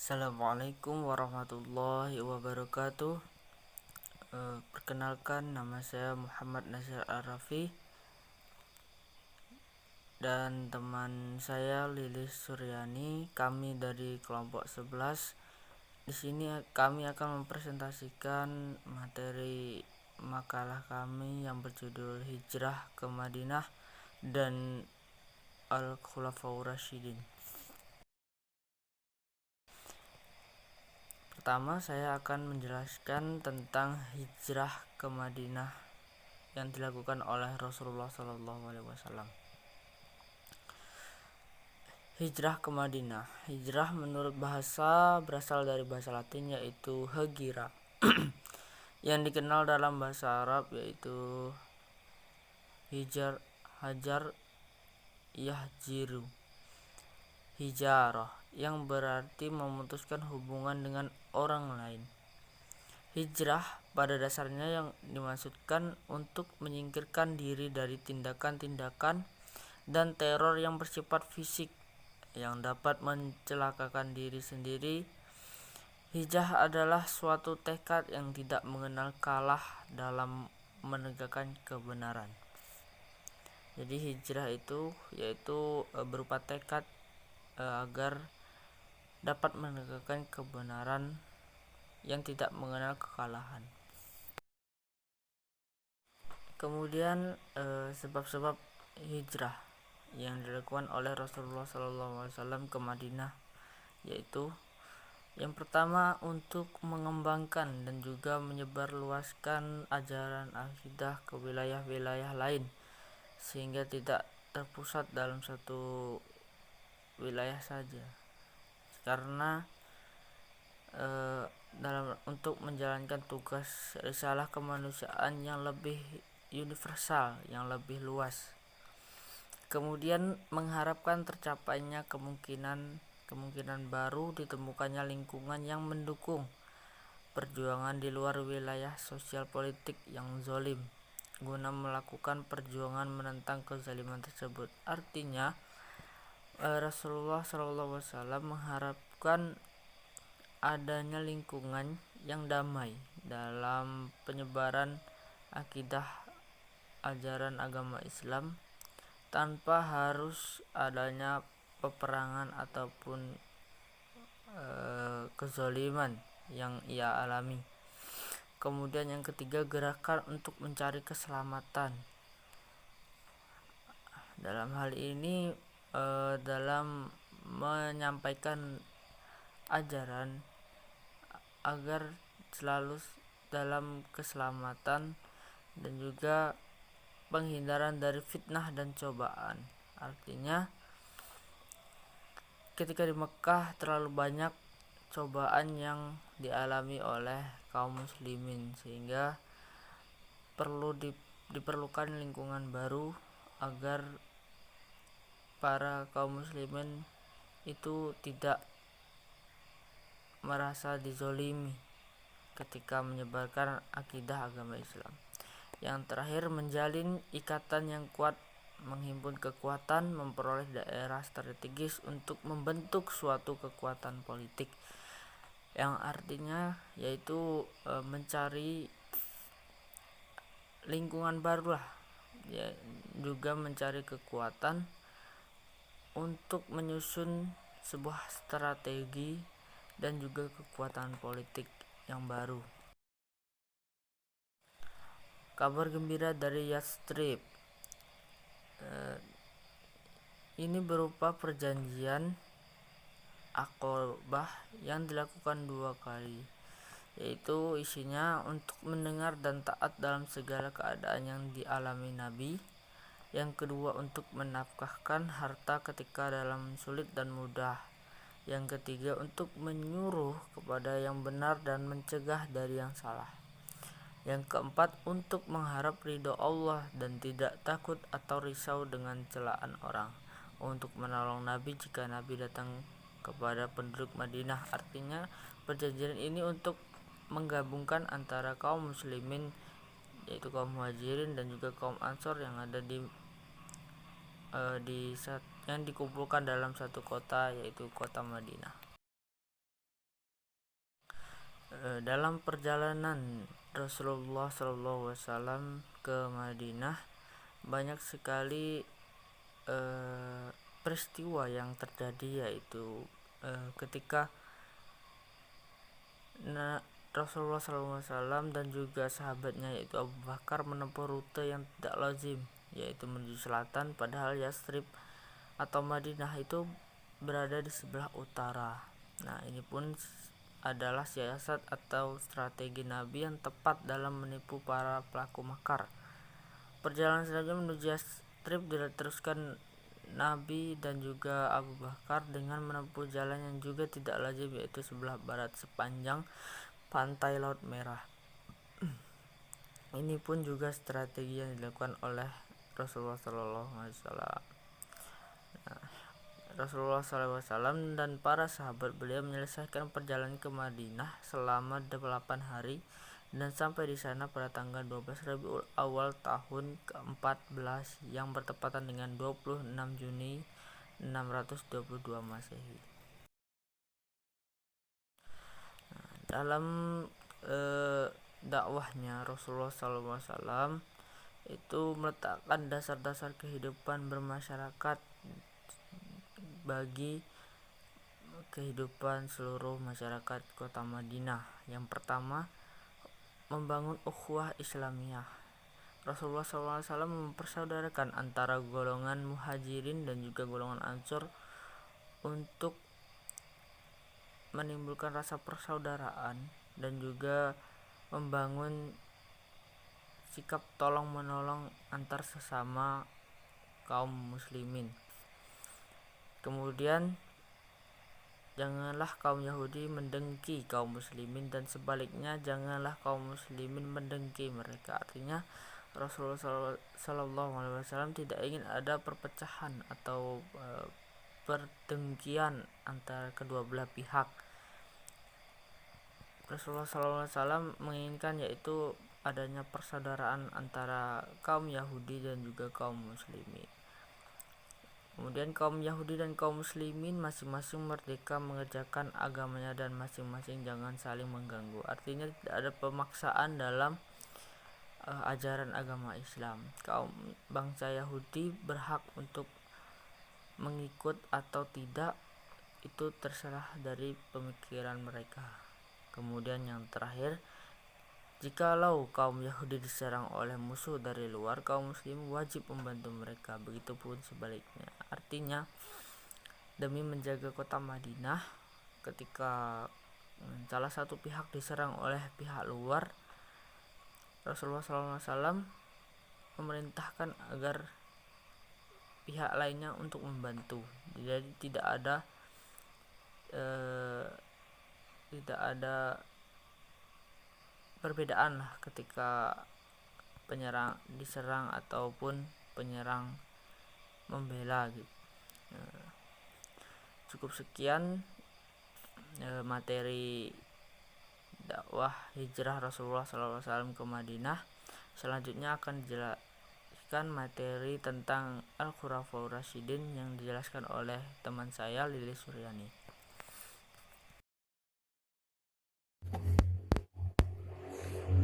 Assalamualaikum warahmatullahi wabarakatuh. Perkenalkan, nama saya Muhammad Nasir Arafi dan teman saya Lilis Suryani. Kami dari kelompok 11. Di sini kami akan mempresentasikan materi makalah kami yang berjudul Hijrah ke Madinah dan Al-Khulafaur Rasyidin. Pertama, saya akan menjelaskan tentang hijrah ke Madinah yang dilakukan oleh Rasulullah SAW. Hijrah ke Madinah. Hijrah menurut bahasa berasal dari bahasa Latin yaitu hegira, yang dikenal dalam bahasa Arab yaitu hajar, yahjiru, hijarah, yang berarti memutuskan hubungan dengan orang lain. Hijrah pada dasarnya yang dimaksudkan untuk menyingkirkan diri dari tindakan-tindakan dan teror yang bersifat fisik yang dapat mencelakakan diri sendiri. Hijrah adalah suatu tekad yang tidak mengenal kalah dalam menegakkan kebenaran. Jadi hijrah itu yaitu berupa tekad agar dapat menegakkan kebenaran yang tidak mengenal kekalahan. Kemudian sebab-sebab hijrah yang dilakukan oleh Rasulullah SAW ke Madinah, yaitu yang pertama untuk mengembangkan dan juga menyebarluaskan ajaran akidah ke wilayah-wilayah lain sehingga tidak terpusat dalam satu wilayah saja, karena untuk menjalankan tugas risalah kemanusiaan yang lebih universal, yang lebih luas. Kemudian mengharapkan tercapainya kemungkinan baru ditemukannya lingkungan yang mendukung perjuangan di luar wilayah sosial politik yang zolim guna melakukan perjuangan menentang kezaliman tersebut. Artinya Rasulullah SAW mengharapkan adanya lingkungan yang damai dalam penyebaran akidah ajaran agama Islam tanpa harus adanya peperangan ataupun kezaliman yang ia alami. Kemudian yang ketiga, gerakan untuk mencari keselamatan. Dalam hal ini dalam menyampaikan ajaran agar selalu dalam keselamatan dan juga penghindaran dari fitnah dan cobaan. Artinya ketika di Mekah terlalu banyak cobaan yang dialami oleh kaum muslimin sehingga diperlukan lingkungan baru agar para kaum muslimin itu tidak merasa dizolimi ketika menyebarkan akidah agama Islam. Yang terakhir, menjalin ikatan yang kuat, menghimpun kekuatan, memperoleh daerah strategis untuk membentuk suatu kekuatan politik, yang artinya yaitu mencari lingkungan baru lah, ya, juga mencari kekuatan untuk menyusun sebuah strategi dan juga kekuatan politik yang baru. Kabar gembira dari Yathrib. Ini berupa perjanjian Aqobah yang dilakukan 2 kali, yaitu isinya untuk mendengar dan taat dalam segala keadaan yang dialami Nabi. Yang kedua, untuk menafkahkan harta ketika dalam sulit dan mudah. Yang ketiga, untuk menyuruh kepada yang benar dan mencegah dari yang salah. Yang keempat, untuk mengharap ridho Allah dan tidak takut atau risau dengan celaan orang. Untuk menolong Nabi jika Nabi datang kepada penduduk Madinah. Artinya perjanjian ini untuk menggabungkan antara kaum muslimin yaitu kaum muhajirin dan juga kaum ansor yang ada yang dikumpulkan dalam satu kota yaitu kota Madinah. Dalam perjalanan Rasulullah SAW ke Madinah, banyak sekali peristiwa yang terjadi, yaitu ketika Rasulullah SAW dan juga sahabatnya yaitu Abu Bakar menempuh rute yang tidak lazim, yaitu menuju selatan, padahal Yastrib atau Madinah itu berada di sebelah utara. Nah, ini pun adalah siasat atau strategi Nabi yang tepat dalam menipu para pelaku makar. Perjalanan selanjutnya menuju Yastrib diteruskan Nabi dan juga Abu Bakar dengan menempuh jalan yang juga tidak lazim, yaitu sebelah barat sepanjang pantai Laut Merah. Ini pun juga strategi yang dilakukan oleh Rasulullah SAW. Rasulullah SAW dan para sahabat beliau menyelesaikan perjalanan ke Madinah selama 8 hari dan sampai di sana pada tanggal 12 Rabiul Awal tahun ke-14 yang bertepatan dengan 26 Juni 622 Masehi. Dalam dakwahnya Rasulullah SAW itu meletakkan dasar-dasar kehidupan bermasyarakat bagi kehidupan seluruh masyarakat kota Madinah. Yang pertama, membangun ukhuwah Islamiyah. Rasulullah SAW mempersaudarakan antara golongan muhajirin dan juga golongan ansor untuk menimbulkan rasa persaudaraan dan juga membangun sikap tolong menolong antar sesama kaum muslimin. Kemudian, janganlah kaum Yahudi mendengki kaum muslimin dan sebaliknya janganlah kaum muslimin mendengki mereka. Artinya Rasulullah SAW tidak ingin ada perpecahan atau perdengkian antara kedua belah pihak. Rasulullah SAW menginginkan yaitu adanya persaudaraan antara kaum Yahudi dan juga kaum muslimin. Kemudian kaum Yahudi dan kaum muslimin masing-masing merdeka mengerjakan agamanya dan masing-masing jangan saling mengganggu. Artinya tidak ada pemaksaan dalam ajaran agama Islam. Kaum bangsa Yahudi berhak untuk mengikut atau tidak, itu terserah dari pemikiran mereka. Kemudian yang terakhir, jikalau kaum Yahudi diserang oleh musuh dari luar, kaum muslim wajib membantu mereka. Begitupun sebaliknya. Artinya, demi menjaga kota Madinah, ketika salah satu pihak diserang oleh pihak luar, Rasulullah SAW memerintahkan agar pihak lainnya untuk membantu. Jadi tidak ada perbedaan lah ketika penyerang diserang ataupun penyerang membela gitu. Cukup sekian materi dakwah hijrah Rasulullah SAW ke Madinah. Selanjutnya akan dijelaskan materi tentang Al-Khulafaur Rasyidin yang dijelaskan oleh teman saya Lilis Suryani.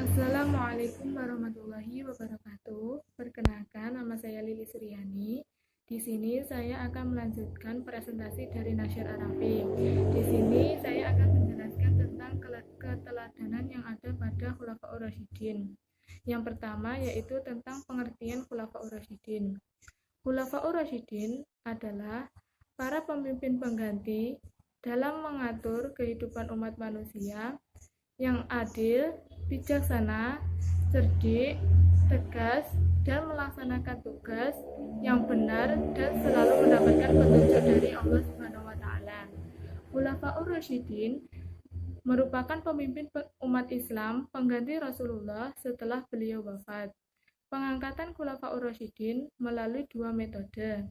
Assalamualaikum warahmatullahi wabarakatuh. Perkenalkan, nama saya Lilis Suryani. Di sini saya akan melanjutkan presentasi dari Nasyr Arafi. Di sini saya akan menjelaskan tentang keteladanan yang ada pada Khulafaur Rasyidin. Yang pertama yaitu tentang pengertian Khulafaur Rasyidin. Khulafaur Rasyidin adalah para pemimpin pengganti dalam mengatur kehidupan umat manusia yang adil, bijaksana, cerdik, tegas, dan melaksanakan tugas yang benar dan selalu mendapatkan petunjuk dari Allah Subhanahu wa taala. Khulafaur Rasyidin merupakan pemimpin umat Islam pengganti Rasulullah setelah beliau wafat. Pengangkatan Khulafaur Rasyidin melalui dua metode.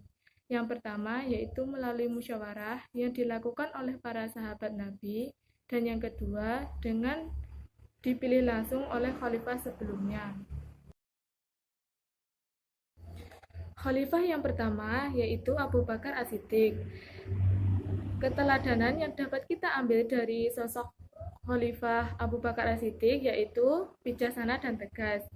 Yang pertama yaitu melalui musyawarah yang dilakukan oleh para sahabat Nabi, dan yang kedua dengan dipilih langsung oleh khalifah sebelumnya. Khalifah yang pertama yaitu Abu Bakar As-Siddiq. Keteladanan yang dapat kita ambil dari sosok Khalifah Abu Bakar As-Siddiq, yaitu bijaksana dan tegas.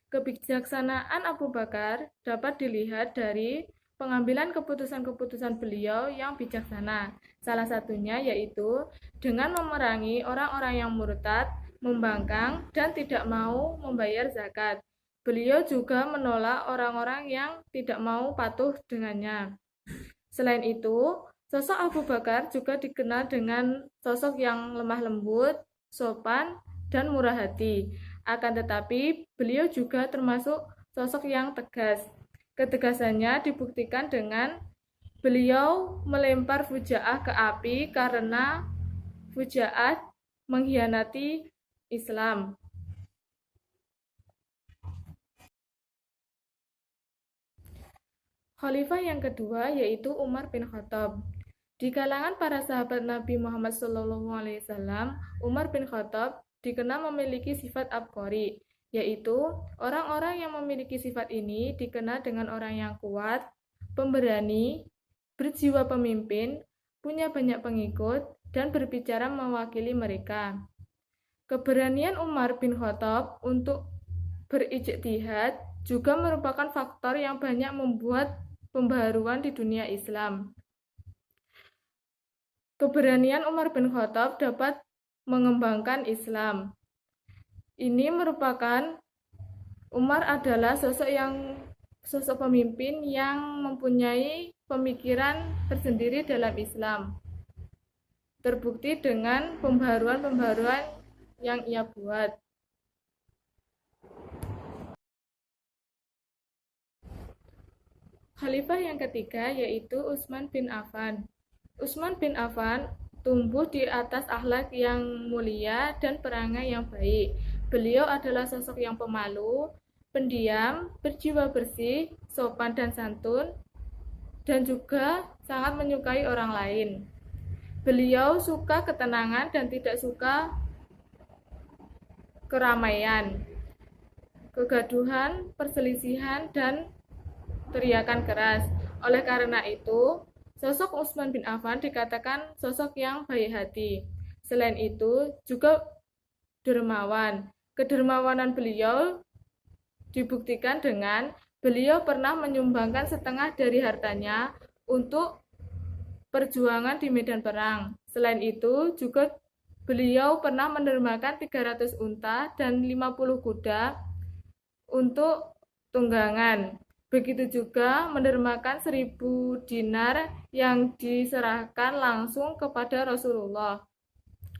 Kebijaksanaan Abu Bakar dapat dilihat dari pengambilan keputusan-keputusan beliau yang bijaksana. Salah satunya yaitu dengan memerangi orang-orang yang murtad, membangkang, dan tidak mau membayar zakat. Beliau juga menolak orang-orang yang tidak mau patuh dengannya. Selain itu, sosok Abu Bakar juga dikenal dengan sosok yang lemah lembut, sopan, dan murah hati. Akan tetapi, beliau juga termasuk sosok yang tegas. Ketegasannya dibuktikan dengan beliau melempar Fujaah ke api karena Fujaah mengkhianati Islam. Khalifah yang kedua yaitu Umar bin Khattab. Di kalangan para sahabat Nabi Muhammad SAW, Umar bin Khattab dikenal memiliki sifat abqari, yaitu orang-orang yang memiliki sifat ini dikenal dengan orang yang kuat, pemberani, berjiwa pemimpin, punya banyak pengikut, dan berbicara mewakili mereka. Keberanian Umar bin Khattab untuk berijtihad juga merupakan faktor yang banyak membuat pembaharuan di dunia Islam. Keberanian Umar bin Khattab dapat mengembangkan Islam. Ini merupakan Umar adalah sosok pemimpin yang mempunyai pemikiran tersendiri dalam Islam. Terbukti dengan pembaharuan-pembaharuan yang ia buat. Khalifah yang ketiga yaitu Utsman bin Affan. Utsman bin Affan tumbuh di atas akhlak yang mulia dan perangai yang baik. Beliau adalah sosok yang pemalu, pendiam, berjiwa bersih, sopan dan santun, dan juga sangat menyukai orang lain. Beliau suka ketenangan dan tidak suka keramaian, kegaduhan, perselisihan, dan teriakan keras. Oleh karena itu, sosok Utsman bin Affan dikatakan sosok yang baik hati. Selain itu, juga dermawan. Kedermawanan beliau dibuktikan dengan beliau pernah menyumbangkan setengah dari hartanya untuk perjuangan di medan perang. Selain itu, juga beliau pernah mendermakan 300 unta dan 50 kuda untuk tunggangan. Begitu juga mendermakan 1000 dinar yang diserahkan langsung kepada Rasulullah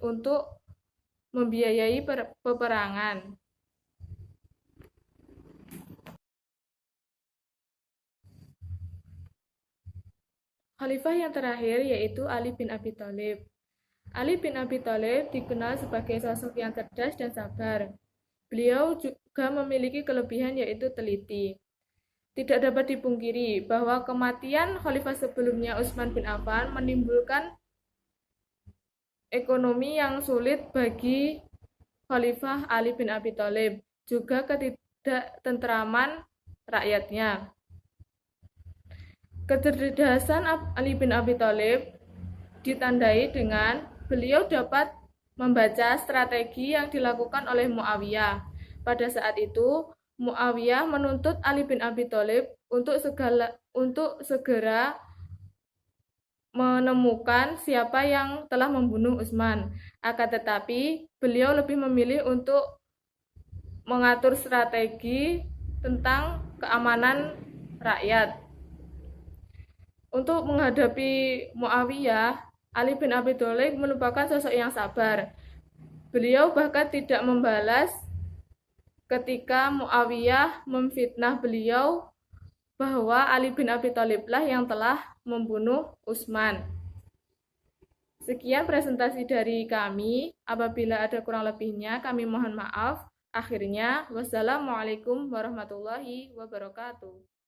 untuk membiayai peperangan. Khalifah yang terakhir yaitu Ali bin Abi Thalib. Ali bin Abi Thalib dikenal sebagai sosok yang cerdas dan sabar. Beliau juga memiliki kelebihan yaitu teliti. Tidak dapat dipungkiri bahwa kematian khalifah sebelumnya Utsman bin Affan menimbulkan ekonomi yang sulit bagi Khalifah Ali bin Abi Thalib, juga ketidaktentraman rakyatnya. Kecerdasan Ali bin Abi Thalib ditandai dengan beliau dapat membaca strategi yang dilakukan oleh Muawiyah. Pada saat itu, Muawiyah menuntut Ali bin Abi Thalib untuk segera menemukan siapa yang telah membunuh Utsman. Akan tetapi, beliau lebih memilih untuk mengatur strategi tentang keamanan rakyat. Untuk menghadapi Muawiyah, Ali bin Abi Thalib merupakan sosok yang sabar. Beliau bahkan tidak membalas ketika Muawiyah memfitnah beliau bahwa Ali bin Abi Thalib lah yang telah membunuh Utsman. Sekian presentasi dari kami. Apabila ada kurang lebihnya, kami mohon maaf. Akhirnya, wassalamualaikum warahmatullahi wabarakatuh.